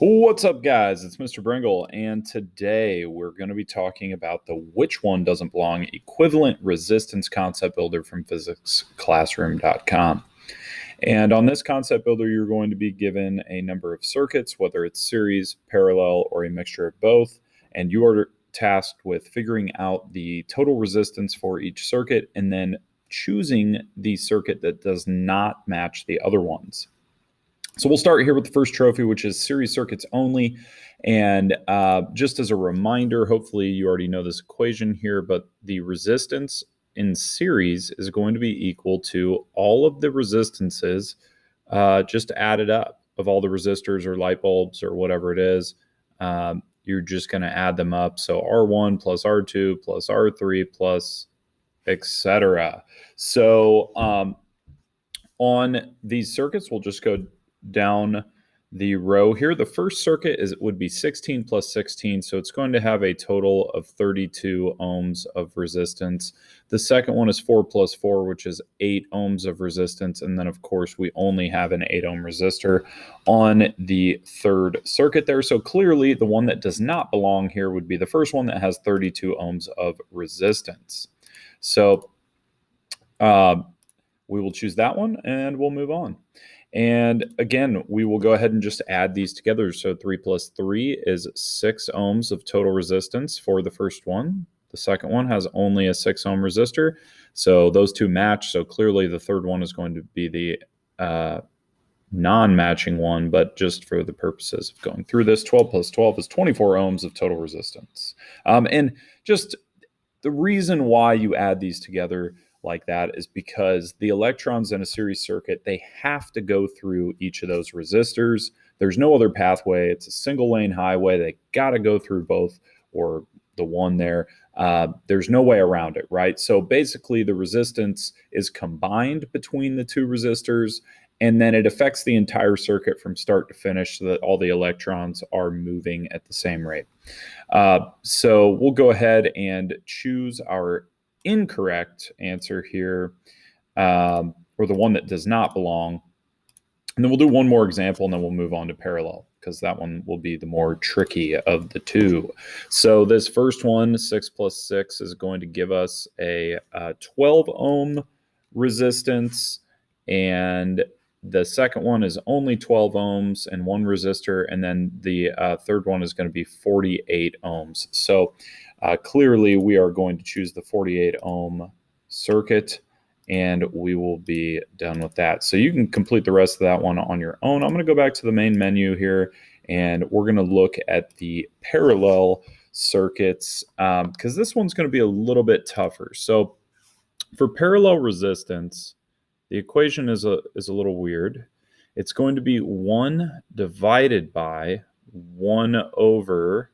What's up, guys? It's Mr. Brengle, and today we're going to be talking about the which one doesn't belong equivalent resistance concept builder from physicsclassroom.com. And on this concept builder, you're going to be given a number of circuits, whether it's series, parallel, or a mixture of both, and you are tasked with figuring out the total resistance for each circuit and then choosing the circuit that does not match the other ones. So we'll start here with the first trophy, which is series circuits only. And just as a reminder, hopefully you already know this equation here, but the resistance in series is going to be equal to all of the resistances just added up of all the resistors or light bulbs or whatever it is. You're just going to add them up. So R1 plus R2 plus R3 plus etc. So on these circuits, we'll just go down the row here. The first circuit would be 16 plus 16, so it's going to have a total of 32 ohms of resistance. The second one is 4 plus 4, which is 8 ohms of resistance, and then of course we only have an 8 ohm resistor on the third circuit there. So clearly the one that does not belong here would be the first one that has 32 ohms of resistance. So we will choose that one and we'll move on. And again, we will go ahead and just add these together. So 3 plus 3 is 6 ohms of total resistance for the first one. The second one has only a 6 ohm resistor. So those two match. So clearly the third one is going to be the non-matching one, but just for the purposes of going through this, 12 plus 12 is 24 ohms of total resistance. And just the reason why you add these together like that is because the electrons in a series circuit, they have to go through each of those resistors. There's no other pathway. It's a single lane highway. They got to go through both or the one there. There's no way around it, right? So basically the resistance is combined between the two resistors, and then it affects the entire circuit from start to finish so that all the electrons are moving at the same rate. So we'll go ahead and choose our incorrect answer here, or the one that does not belong. And then we'll do one more example, and then we'll move on to parallel, because that one will be the more tricky of the two. So this first one, 6 plus 6, is going to give us a 12 ohm resistance, and the second one is only 12 ohms and one resistor, and then the third one is going to be 48 ohms. So clearly we are going to choose the 48 ohm circuit, and we will be done with that. So you can complete the rest of that one on your own. I'm going to go back to the main menu here, and we're going to look at the parallel circuits, because this one's going to be a little bit tougher. So for parallel resistance, the equation is a little weird. It's going to be 1 divided by 1 over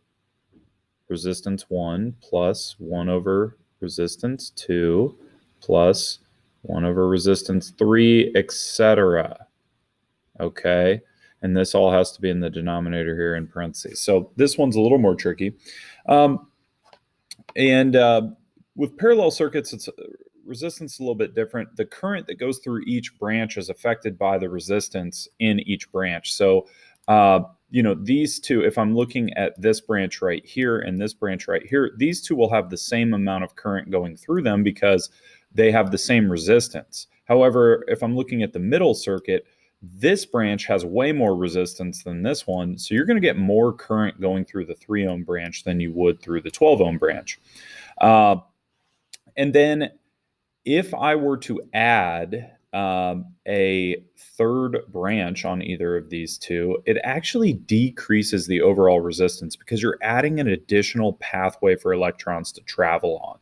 resistance 1 plus 1 over resistance 2 plus 1 over resistance 3, etc. Okay, and this all has to be in the denominator here in parentheses. So this one's a little more tricky. With parallel circuits, it's resistance a little bit different. The current that goes through each branch is affected by the resistance in each branch. So, these two, if I'm looking at this branch right here and this branch right here, these two will have the same amount of current going through them because they have the same resistance. However, if I'm looking at the middle circuit, this branch has way more resistance than this one. So you're going to get more current going through the 3 ohm branch than you would through the 12 ohm branch. And then if I were to add a third branch on either of these two, it actually decreases the overall resistance because you're adding an additional pathway for electrons to travel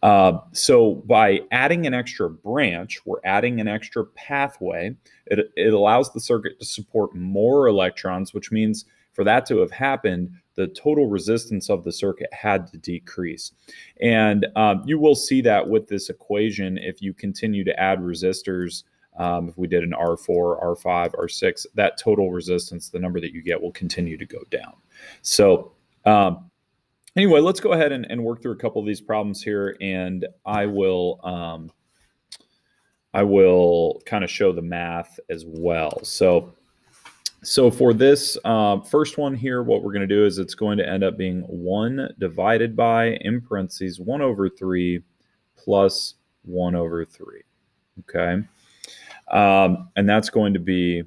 on. So by adding an extra branch, we're adding an extra pathway. It allows the circuit to support more electrons, which means for that to have happened, the total resistance of the circuit had to decrease. And you will see that with this equation if you continue to add resistors. If we did an R4, R5, R6, that total resistance, the number that you get, will continue to go down. So anyway, let's go ahead and work through a couple of these problems here, and I will kind of show the math as well. So So for this first one here, what we're going to do is it's going to end up being 1 divided by, in parentheses, 1 over 3 plus 1 over 3. Okay. And that's going to be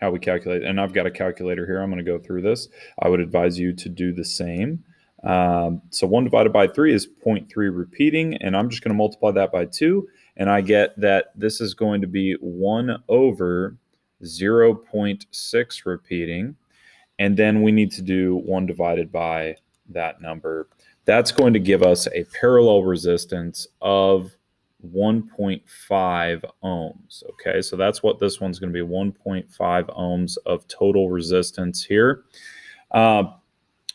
how we calculate. And I've got a calculator here. I'm going to go through this. I would advise you to do the same. So 1 divided by 3 is 0.3 repeating, and I'm just going to multiply that by 2, and I get that this is going to be 1 over 0.6 repeating, and then we need to do 1 divided by that number. That's going to give us a parallel resistance of 1.5 ohms. Okay, so that's what this one's going to be, 1.5 ohms of total resistance here.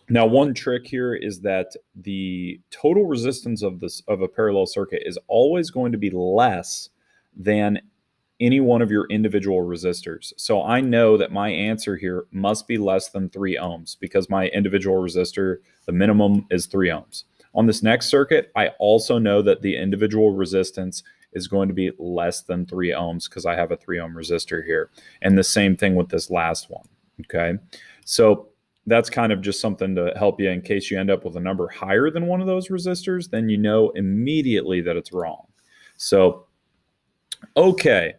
Now, one trick here is that the total resistance of a parallel circuit is always going to be less than any one of your individual resistors. So I know that my answer here must be less than 3 ohms because my individual resistor, the minimum is 3 ohms. On this next circuit, I also know that the individual resistance is going to be less than 3 ohms because I have a 3 ohm resistor here. And the same thing with this last one. Okay. So that's kind of just something to help you in case you end up with a number higher than one of those resistors, then you know immediately that it's wrong. So, okay.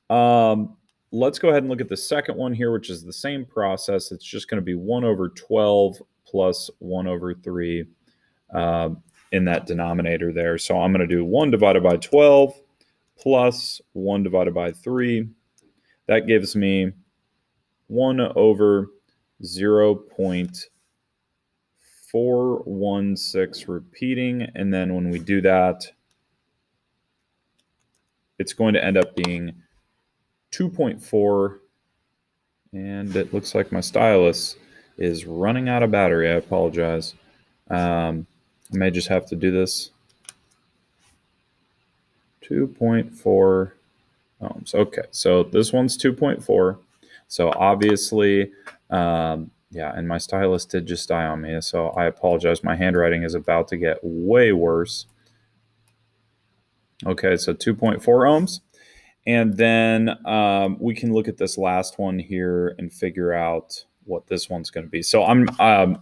Let's go ahead and look at the second one here, which is the same process. It's just going to be 1 over 12 plus 1 over 3 in that denominator there. So I'm going to do 1 divided by 12 plus 1 divided by 3. That gives me 1 over 0.416 repeating. And then when we do that, it's going to end up being 2.4. And it looks like my stylus is running out of battery. I apologize. I may just have to do this. 2.4 ohms. Okay, so this one's 2.4. So obviously, yeah, and my stylus did just die on me, so I apologize. My handwriting is about to get way worse. Okay, so 2.4 ohms. And then we can look at this last one here and figure out what this one's going to be. So I'm,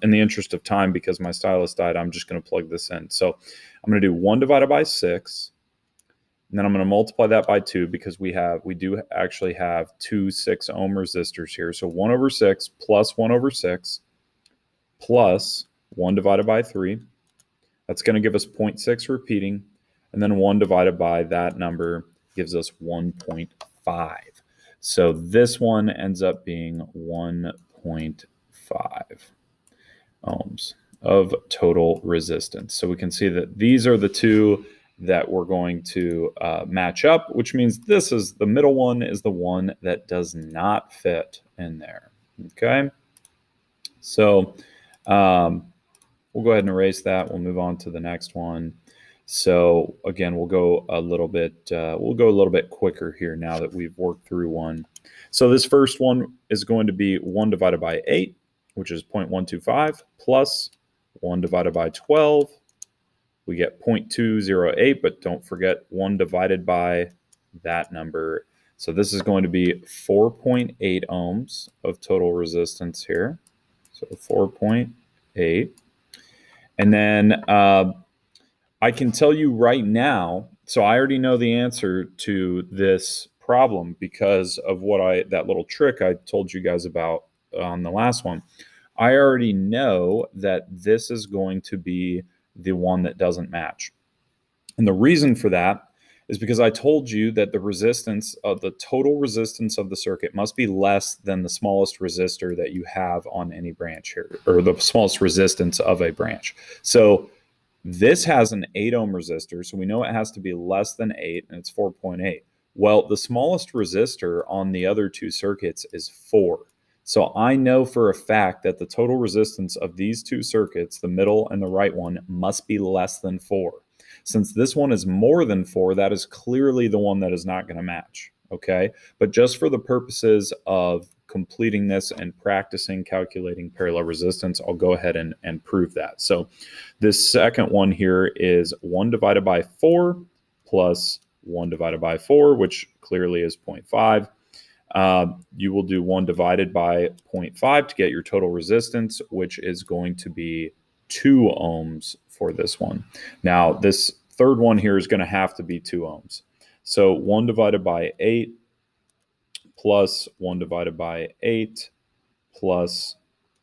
in the interest of time, because my stylus died, I'm just going to plug this in. So I'm going to do 1 divided by 6. And then I'm going to multiply that by 2 because we do actually have 2 6 ohm resistors here. So 1 over 6 plus 1 over 6 plus 1 divided by 3. That's going to give us 0.6 repeating. And then 1 divided by that number gives us 1.5. So this one ends up being 1.5 ohms of total resistance. So we can see that these are the two that we're going to match up, which means this is the middle one is the one that does not fit in there. Okay, so we'll go ahead and erase that. We'll move on to the next one. So again, we'll go a little bit quicker here now that we've worked through one. So this first one is going to be 1 divided by 8, which is 0.125, plus 1 divided by 12. We get 0.208, but don't forget 1 divided by that number. So this is going to be 4.8 ohms of total resistance here. So 4.8. And then I can tell you right now, so I already know the answer to this problem because of that little trick I told you guys about on the last one. I already know that this is going to be the one that doesn't match. And the reason for that is because I told you that the resistance of the total resistance of the circuit must be less than the smallest resistor that you have on any branch here, or the smallest resistance of a branch. So this has an 8 ohm resistor, so we know it has to be less than 8, and it's 4.8. Well, the smallest resistor on the other two circuits is 4. So I know for a fact that the total resistance of these two circuits, the middle and the right one, must be less than 4. Since this one is more than 4, that is clearly the one that is not going to match, okay? But just for the purposes of completing this and practicing calculating parallel resistance, I'll go ahead and prove that. So this second one here is 1 divided by 4 plus 1 divided by 4, which clearly is 0.5. you will do 1 divided by 0.5 to get your total resistance, which is going to be 2 ohms for this one. Now, this third one here is going to have to be 2 ohms. So 1 divided by 8 plus 1 divided by 8 plus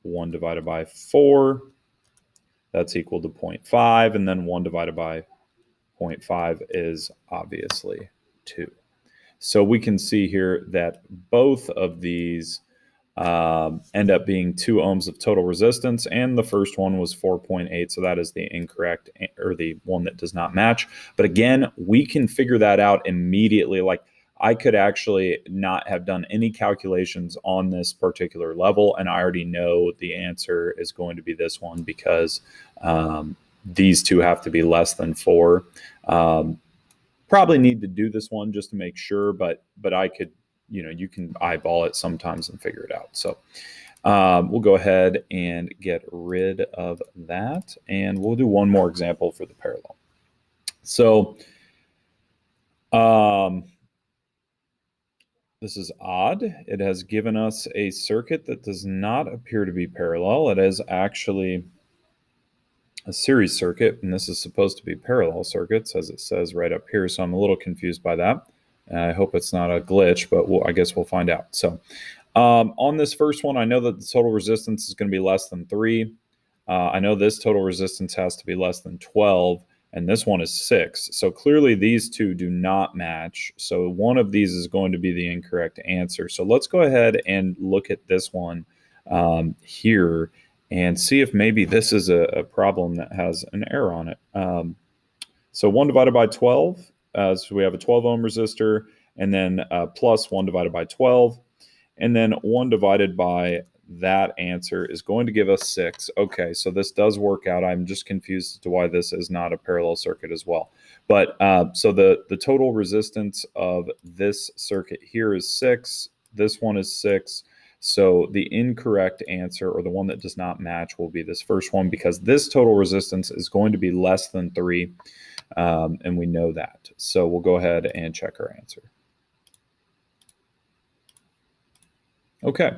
1 divided by 4, that's equal to 0.5, and then 1 divided by 0.5 is obviously 2. So we can see here that both of these end up being 2 ohms of total resistance, and the first one was 4.8, so that is the incorrect, or the one that does not match. But again, we can figure that out immediately. Like, I could actually not have done any calculations on this particular level, and I already know the answer is going to be this one, because these two have to be less than 4. Probably need to do this one just to make sure, but I could, you can eyeball it sometimes and figure it out. So we'll go ahead and get rid of that, and we'll do one more example for the parallel. So this is odd. It has given us a circuit that does not appear to be parallel. It is actually a series circuit, and this is supposed to be parallel circuits, as it says right up here. So I'm a little confused by that. I hope it's not a glitch, but I guess we'll find out. So on this first one, I know that the total resistance is going to be less than 3. I know this total resistance has to be less than 12, and this one is 6. So clearly these two do not match. So one of these is going to be the incorrect answer. So let's go ahead and look at this one here and see if maybe this is a problem that has an error on it. So 1 divided by 12, so we have a 12 ohm resistor, and then plus 1 divided by 12, and then 1 divided by that answer is going to give us 6. Okay, so this does work out. I'm just confused as to why this is not a parallel circuit as well. But so the total resistance of this circuit here is 6. This one is 6. So the incorrect answer, or the one that does not match, will be this first one, because this total resistance is going to be less than 3, and we know that. So we'll go ahead and check our answer. Okay,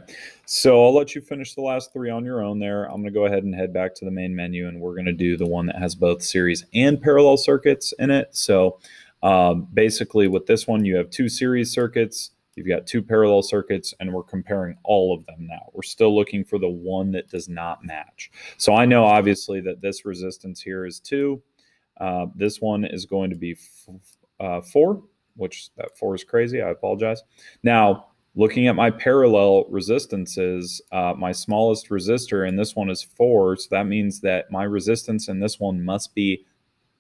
so I'll let you finish the last 3 on your own there. I'm going to go ahead and head back to the main menu, and we're going to do the one that has both series and parallel circuits in it. So basically with this one, you have 2 series circuits, you've got 2 parallel circuits, and we're comparing all of them now. We're still looking for the one that does not match. So I know obviously that this resistance here is 2. This one is going to be 4, which that 4 is crazy. I apologize. Now, looking at my parallel resistances, my smallest resistor in this one is 4, so that means that my resistance in this one must be,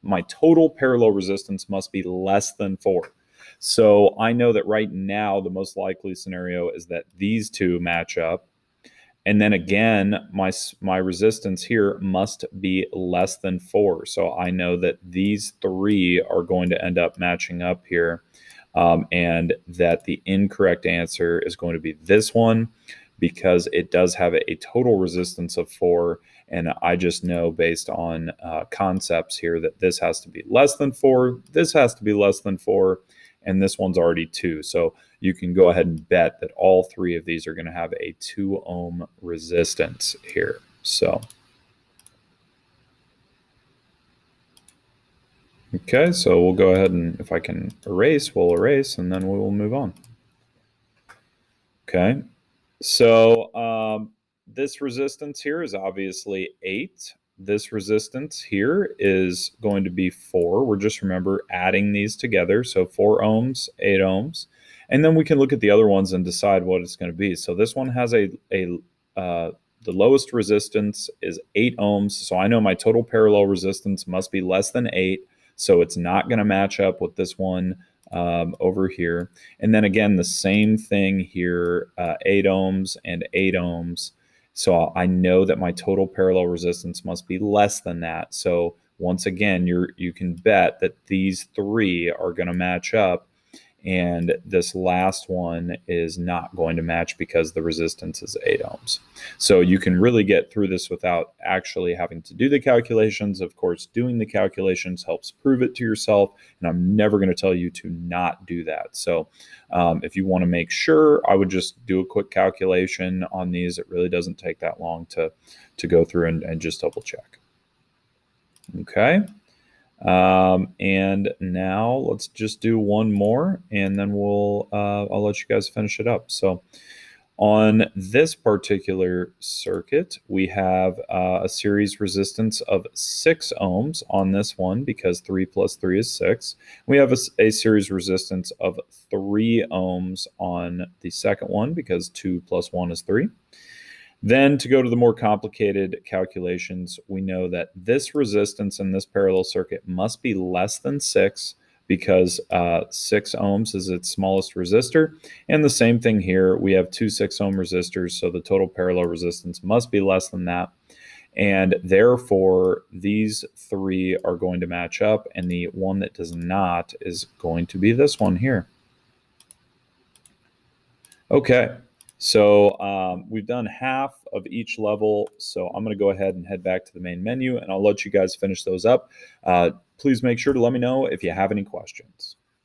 my total parallel resistance must be less than 4. So I know that right now the most likely scenario is that these two match up. And then again, my resistance here must be less than 4. So I know that these 3 are going to end up matching up here. And that the incorrect answer is going to be this one, because it does have a total resistance of 4, and I just know based on concepts here that this has to be less than 4, this has to be less than 4, and this one's already 2. So you can go ahead and bet that all 3 of these are going to have a 2 ohm resistance here. So okay, so we'll go ahead and, if I can erase, we'll erase, and then we will move on. Okay, so this resistance here is obviously 8. This resistance here is going to be 4. We're just, remember, adding these together. So 4 ohms, 8 ohms. And then we can look at the other ones and decide what it's going to be. So this one has the lowest resistance is 8 ohms. So I know my total parallel resistance must be less than 8. So it's not going to match up with this one over here. And then again, the same thing here, 8 ohms and 8 ohms. So I know that my total parallel resistance must be less than that. So once again, you can bet that these 3 are going to match up. and this last one is not going to match because the resistance is 8 ohms. So you can really get through this without actually having to do the calculations. Of course, doing the calculations helps prove it to yourself, and I'm never going to tell you to not do that. So if you want to make sure, I would just do a quick calculation on these. It really doesn't take that long to go through and just double check. Okay. And now let's just do one more, and then I'll let you guys finish it up. So on this particular circuit, we have a series resistance of 6 ohms on this one because 3 plus 3 is 6. We have a series resistance of 3 ohms on the second one because 2 plus 1 is 3. Then to go to the more complicated calculations, we know that this resistance in this parallel circuit must be less than 6 because 6 ohms is its smallest resistor. And the same thing here, we have two 6 ohm resistors, so the total parallel resistance must be less than that. And therefore, these three are going to match up, and the one that does not is going to be this one here. Okay. So we've done half of each level, so I'm going to go ahead and head back to the main menu, and I'll let you guys finish those up. Please make sure to let me know if you have any questions.